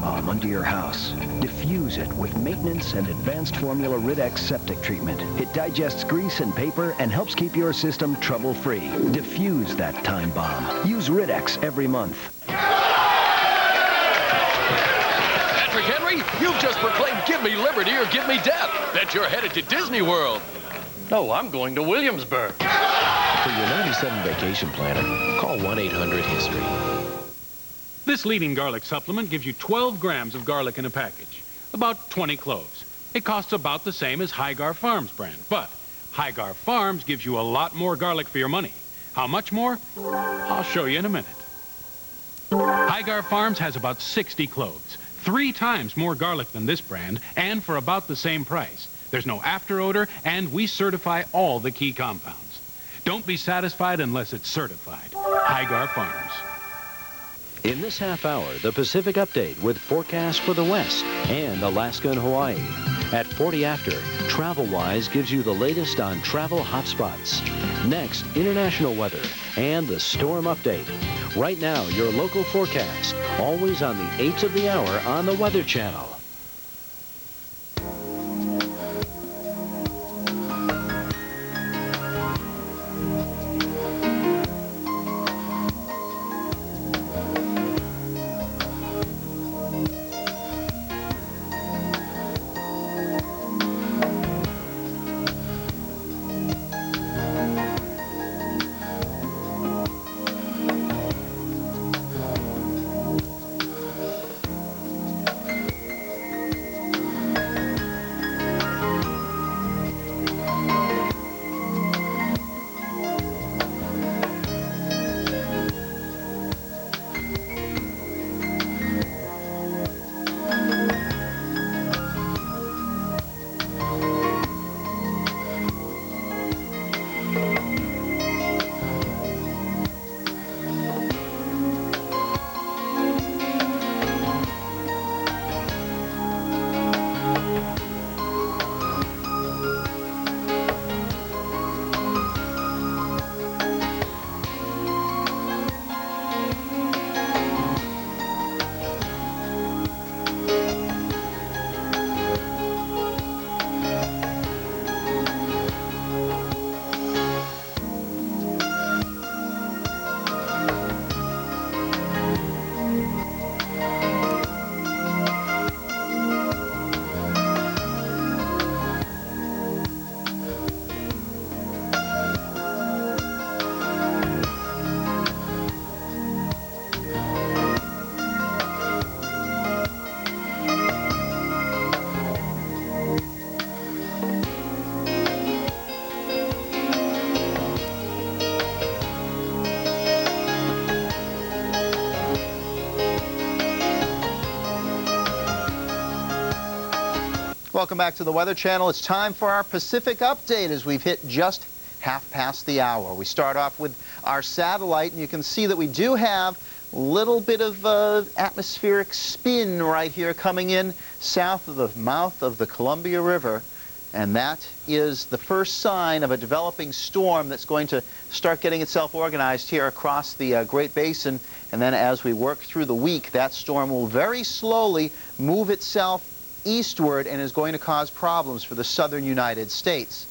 bomb under your house. Diffuse it with maintenance and advanced formula Rid-X septic treatment. It digests grease and paper and helps keep your system trouble-free. Diffuse that time bomb. Use Rid-X every month. Patrick Henry, you've just proclaimed "Give me liberty or give me death." Bet you're headed to Disney World. No, I'm going to Williamsburg. For your 97 vacation planner, call 1-800-HISTORY. This leading garlic supplement gives you 12 grams of garlic in a package, about 20 cloves. It costs about the same as Highgar Farms brand, but Highgar Farms gives you a lot more garlic for your money. How much more? I'll show you in a minute. Highgar Farms has about 60 cloves, 3 times more garlic than this brand, and for about the same price. There's no after odor, and we certify all the key compounds. Don't be satisfied unless it's certified. Highgar Farms. In this half hour, the Pacific Update with forecast for the West and Alaska and Hawaii. At 40 after, TravelWise gives you the latest on travel hotspots. Next, international weather and the storm update. Right now, your local forecast, always on the 8th of the hour on the Weather Channel. Welcome back to the Weather Channel. It's time for our Pacific Update as we've hit just half past the hour. We start off with our satellite, and you can see that we do have a little bit of atmospheric spin right here coming in south of the mouth of the Columbia River. And that is the first sign of a developing storm that's going to start getting itself organized here across the Great Basin. And then as we work through the week, that storm will very slowly move itself eastward and is going to cause problems for the southern United States.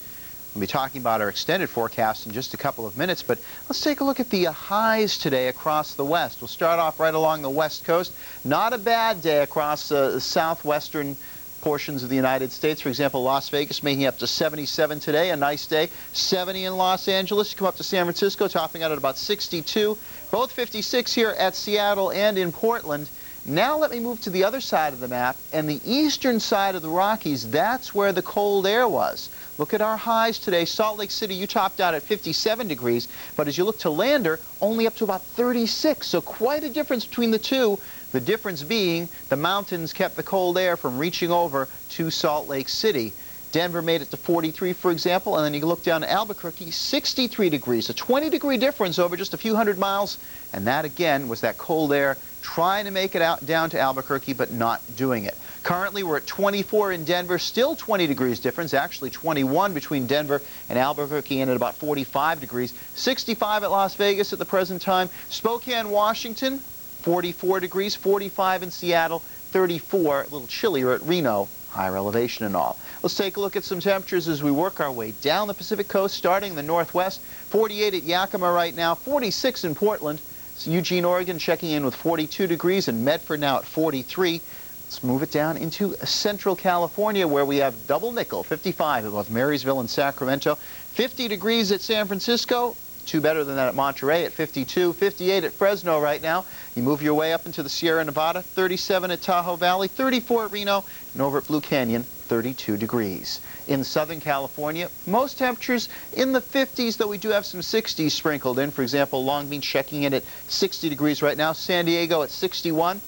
We'll be talking about our extended forecast in just a couple of minutes, but let's take a look at the highs today across the west. We'll start off right along the west coast. Not a bad day across the southwestern portions of the United States. For example, Las Vegas making up to 77 today, a nice day. 70 in Los Angeles. You come up to San Francisco, topping out at about 62. Both 56 here at Seattle and in Portland. Now let me move to the other side of the map, and the eastern side of the Rockies, that's where the cold air was. Look at our highs today. Salt Lake City, you topped out at 57 degrees, but as you look to Lander, only up to about 36, so quite a difference between the two. The difference being the mountains kept the cold air from reaching over to Salt Lake City. Denver made it to 43, for example, and then you look down to Albuquerque, 63 degrees, a 20-degree difference over just a few hundred miles, and that, again, was that cold air trying to make it out down to Albuquerque, but not doing it. Currently, we're at 24 in Denver, still 20 degrees difference, actually 21 between Denver and Albuquerque, and at about 45 degrees. 65 at Las Vegas at the present time. Spokane, Washington, 44 degrees, 45 in Seattle, 34, a little chillier at Reno, higher elevation and all. Let's take a look at some temperatures as we work our way down the Pacific Coast, starting in the northwest. 48 at Yakima right now, 46 in Portland. Eugene, Oregon checking in with 42 degrees, and Medford now at 43. Let's move it down into central California, where we have double nickel, 55 at both Marysville and Sacramento. 50 degrees at San Francisco. Two better than that at Monterey at 52, 58 at Fresno right now. You move your way up into the Sierra Nevada, 37 at Tahoe Valley, 34 at Reno, and over at Blue Canyon, 32 degrees. In Southern California, most temperatures in the 50s, though we do have some 60s sprinkled in. For example, Long Beach checking in at 60 degrees right now, San Diego at 61.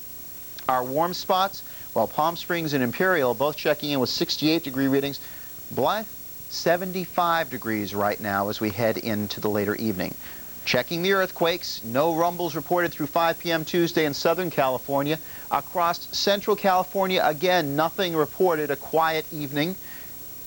Our warm spots, while Palm Springs and Imperial both checking in with 68-degree readings. Blythe, 75 degrees right now as we head into the later evening. Checking the earthquakes, no rumbles reported through 5 p.m. Tuesday in Southern California. Across Central California, again, nothing reported. A quiet evening,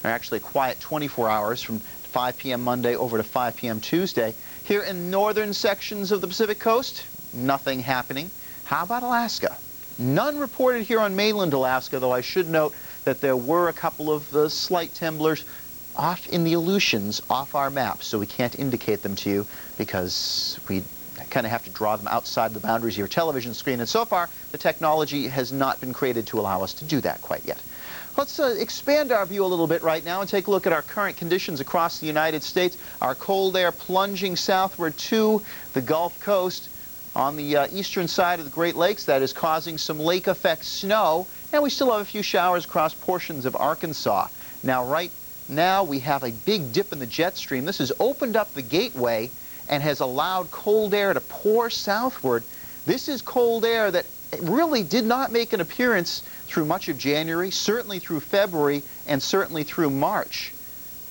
or actually a quiet 24 hours from 5 p.m. Monday over to 5 p.m. Tuesday. Here in northern sections of the Pacific Coast, nothing happening. How about Alaska? None reported here on mainland Alaska, though I should note that there were a couple of slight temblors off in the Aleutians off our map, so we can't indicate them to you because we kind of have to draw them outside the boundaries of your television screen, and so far the technology has not been created to allow us to do that quite yet. Let's expand our view a little bit right now and take a look at our current conditions across the United States. Our cold air plunging southward to the Gulf Coast on the eastern side of the Great Lakes. That is causing some lake effect snow, and we still have a few showers across portions of Arkansas. Now right now we have a big dip in the jet stream. This has opened up the gateway and has allowed cold air to pour southward. This is cold air that really did not make an appearance through much of January, certainly through February, and certainly through March.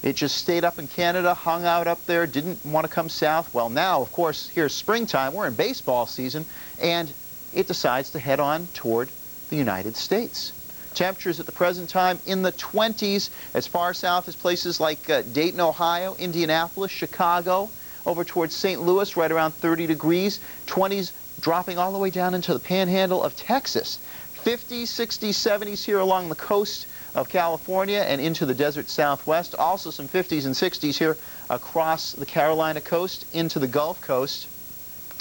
It just stayed up in Canada, hung out up there, didn't want to come south. Well, now, of course, here's springtime. We're in baseball season, and it decides to head on toward the United States. Temperatures at the present time in the 20s, as far south as places like Dayton, Ohio, Indianapolis, Chicago, over towards St. Louis, right around 30 degrees. 20s dropping all the way down into the panhandle of Texas. 50s, 60s, 70s here along the coast of California and into the desert southwest. Also some 50s and 60s here across the Carolina coast into the Gulf Coast.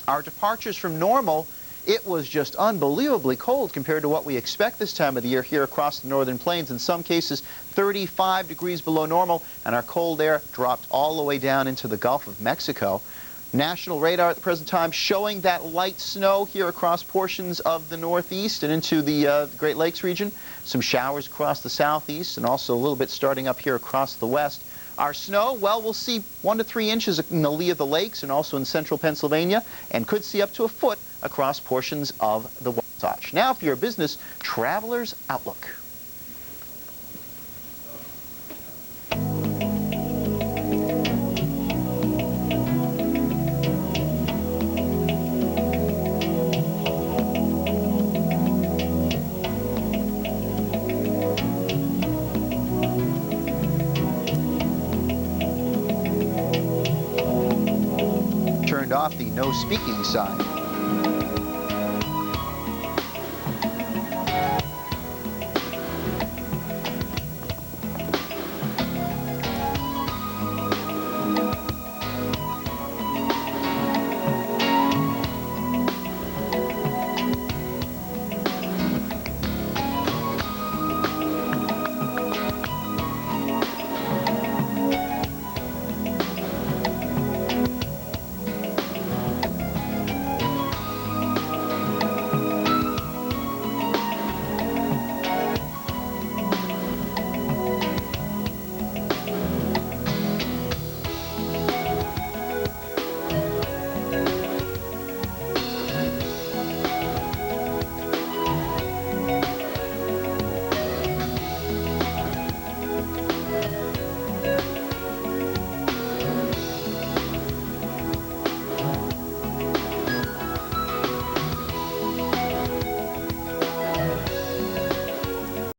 Our departures from normal, it was just unbelievably cold compared to what we expect this time of the year here across the northern plains. In some cases, 35 degrees below normal, and our cold air dropped all the way down into the Gulf of Mexico. National radar at the present time showing that light snow here across portions of the northeast and into the Great Lakes region. Some showers across the southeast and also a little bit starting up here across the west. Our snow, well, we'll see 1 to 3 inches in the lee of the lakes and also in central Pennsylvania, and could see up to a foot across portions of the Wasatch. Now for your business traveler's outlook. Off the no speaking sign.